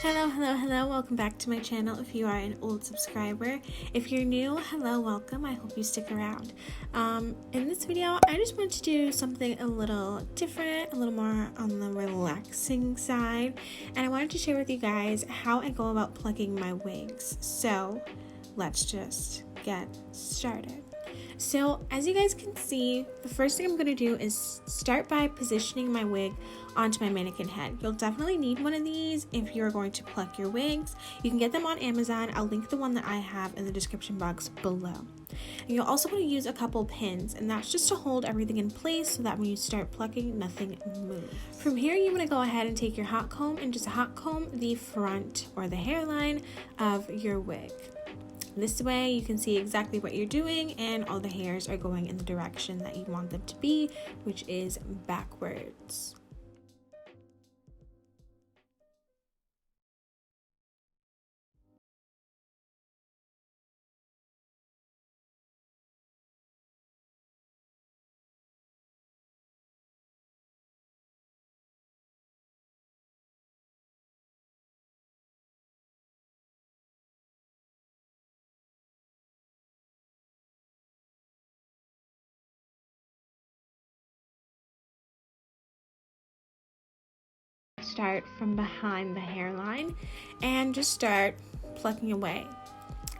Hello, welcome back to my channel if you are an old subscriber. If you're new, hello, welcome, I hope you stick around. In this video, I just want to do something a little different, a little more on the relaxing side, and I wanted to share with you guys how I go about plucking my wigs. So let's just get started. So as you guys can see, the first thing I'm going to do is start by positioning my wig onto my mannequin head. You'll definitely need one of these if you're going to pluck your wigs. You can get them on Amazon. I'll link the one that I have in the description box below. And you'll also want to use a couple pins, and that's just to hold everything in place so that when you start plucking, nothing moves. From here, you want to go ahead and take your hot comb and just hot comb the front or the hairline of your wig. This way you can see exactly what you're doing and all the hairs are going in the direction that you want them to be, which is backwards. Start from behind the hairline and just start plucking away.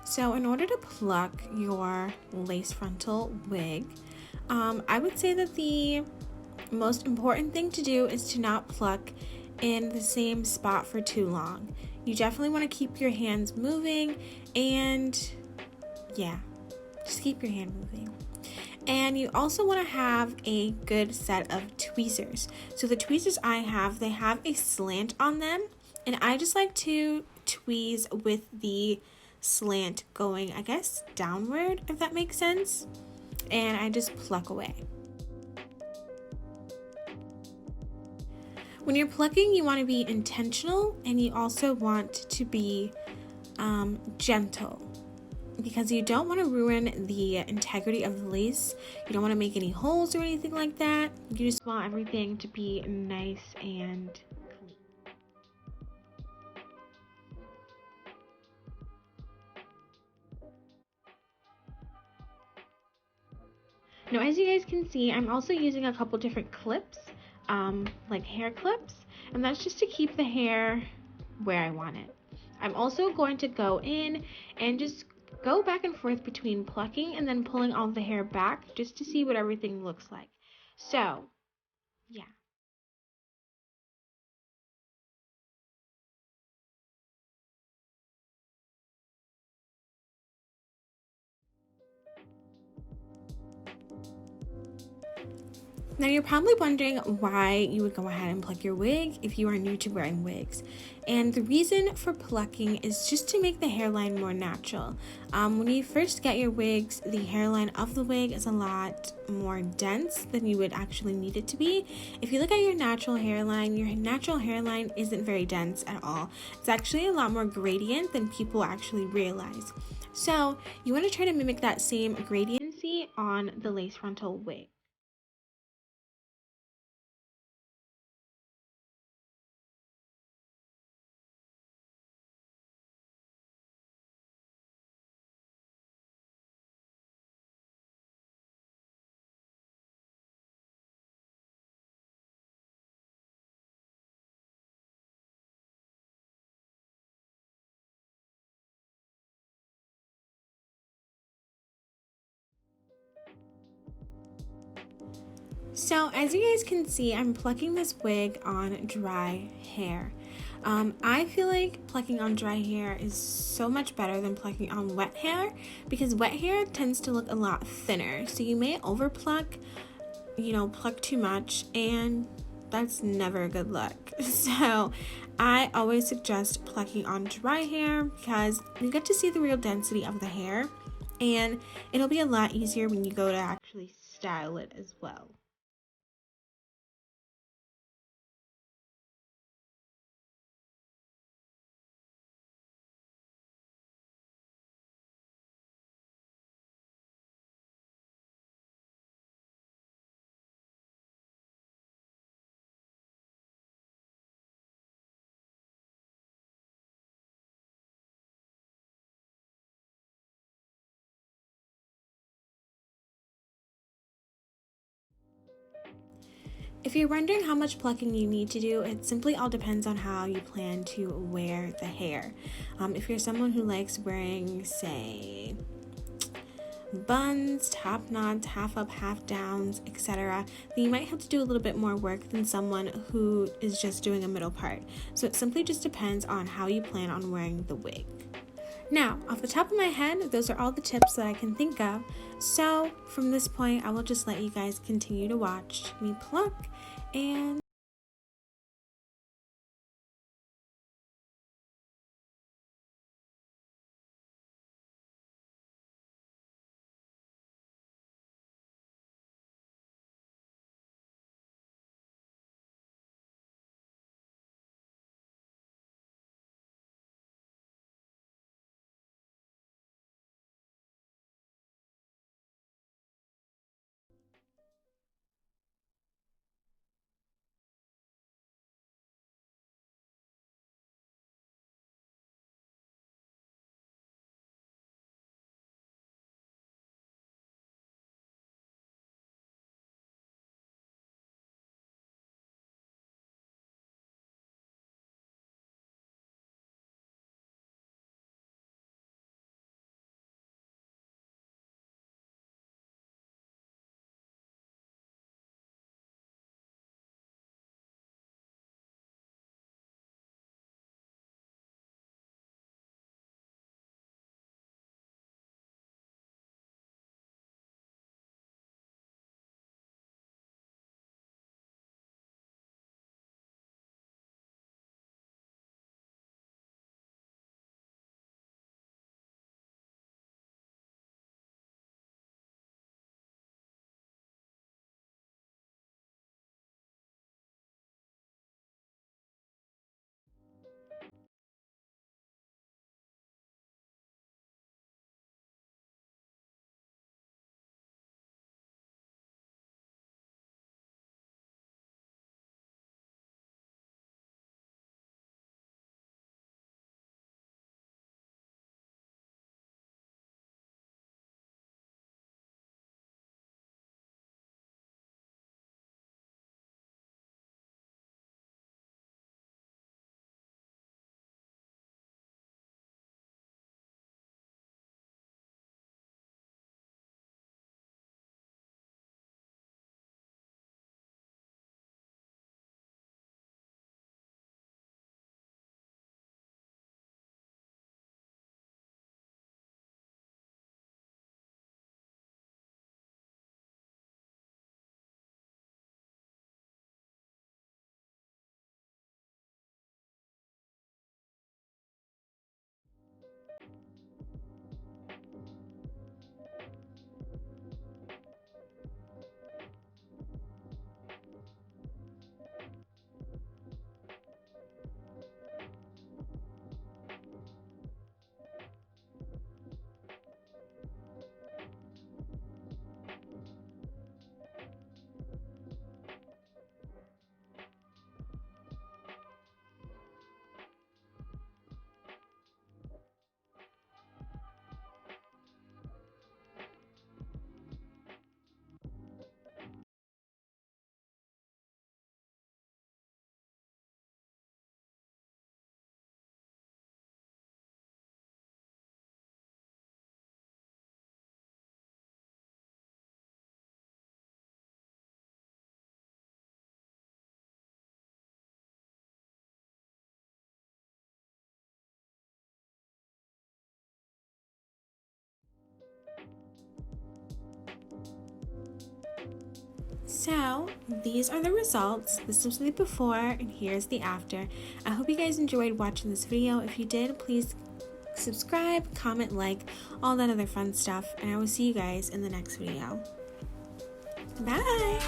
So in order to pluck your lace frontal wig, I would say that the most important thing to do is to not pluck in the same spot for too long. You definitely want to keep your hands moving, and yeah, just keep your hand moving. And you also want to have a good set of tweezers. So the tweezers I have, they have a slant on them, and I just like to tweeze with the slant going, I guess, downward, if that makes sense. And I just pluck away. When you're plucking, you want to be intentional, and you also want to be gentle, because you don't want to ruin the integrity of the lace. You don't want to make any holes or anything like that. You just want everything to be nice and clean. Now, as you guys can see, I'm also using a couple different clips, like hair clips, and that's just to keep the hair where I want it. I'm also going to go in and just go back and forth between plucking and then pulling all the hair back just to see what everything looks like. So, yeah. Now you're probably wondering why you would go ahead and pluck your wig if you are new to wearing wigs. And the reason for plucking is just to make the hairline more natural. When you first get your wigs, the hairline of the wig is a lot more dense than you would actually need it to be. If you look at your natural hairline isn't very dense at all. It's actually a lot more gradient than people actually realize. So you want to try to mimic that same gradiency on the lace frontal wig. So as you guys can see, I'm plucking this wig on dry hair. I feel like plucking on dry hair is so much better than plucking on wet hair, because wet hair tends to look a lot thinner. So you may over pluck, pluck too much, and that's never a good look. So I always suggest plucking on dry hair because you get to see the real density of the hair, and it'll be a lot easier when you go to actually style it as well. If you're wondering how much plucking you need to do, it simply all depends on how you plan to wear the hair. If you're someone who likes wearing, say, buns, top knots, half up, half downs, etc., then you might have to do a little bit more work than someone who is just doing a middle part. So it simply just depends on how you plan on wearing the wig. Now, off the top of my head, those are all the tips that I can think of. So from this point, I will just let you guys continue to watch me pluck and so these are the results. This is the before and here's the after. I hope you guys enjoyed watching this video. If you did, please subscribe, comment, like, all that other fun stuff, and I will see you guys in the next video. Bye!